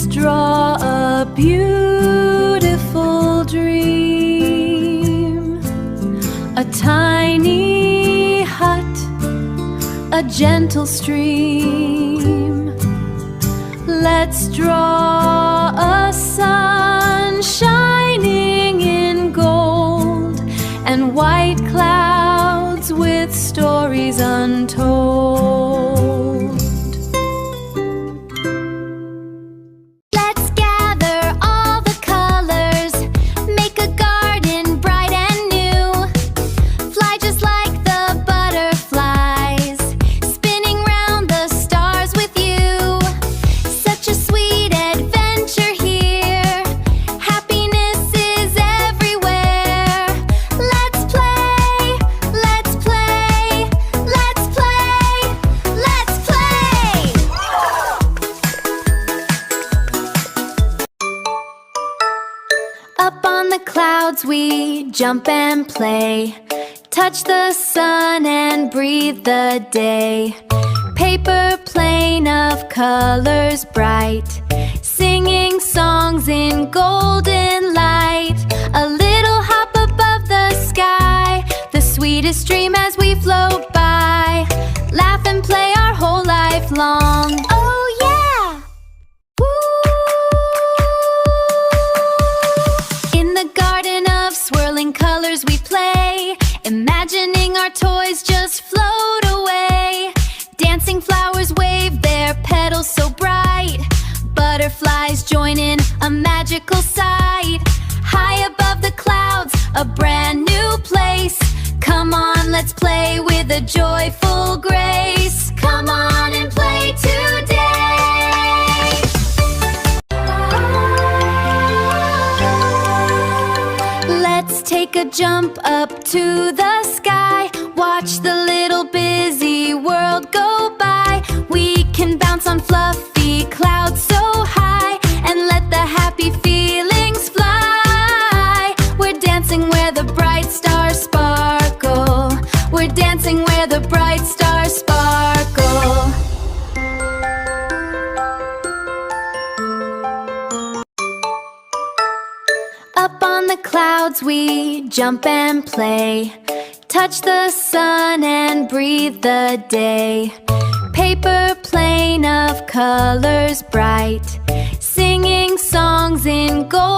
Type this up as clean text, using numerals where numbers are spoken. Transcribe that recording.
Let's draw a beautiful dream. A tiny hut, a gentle stream. Let's draw a sun shining in gold and white clouds with stories untold. Let's gather all the colors, make a garden bright and new. Fly just like the butterflies, spinning round the stars with you. Such a sweet adventure here, happiness is everywhere. Let's play, let's play, let's play, let's play. Up on the clouds we jump and play, touch the sun and breathe the day. Paper plane of colors bright, singing songs in golden light. A little hop above the sky, the sweetest dream as we float by. Laugh and play our whole life long. Oh yeah! In the garden of swirling colors we play, imagining our toys just float away. Dancing flowers wave their petals so bright, butterflies join in a magical sight. High above the clouds, a brand new place. Come on, let's play with a joyful grace. Come on and play today. Let's take a jump up to the sky, watch the little busy world go by. We can bounce on fluffy clouds so high and let the happy feelings fly. We're dancing where the bright stars sparkle. We're dancing where the bright stars sparkle. Up on the clouds we jump and play, touch the sun and breathe the day. Paper plane of colors bright, singing songs in gold.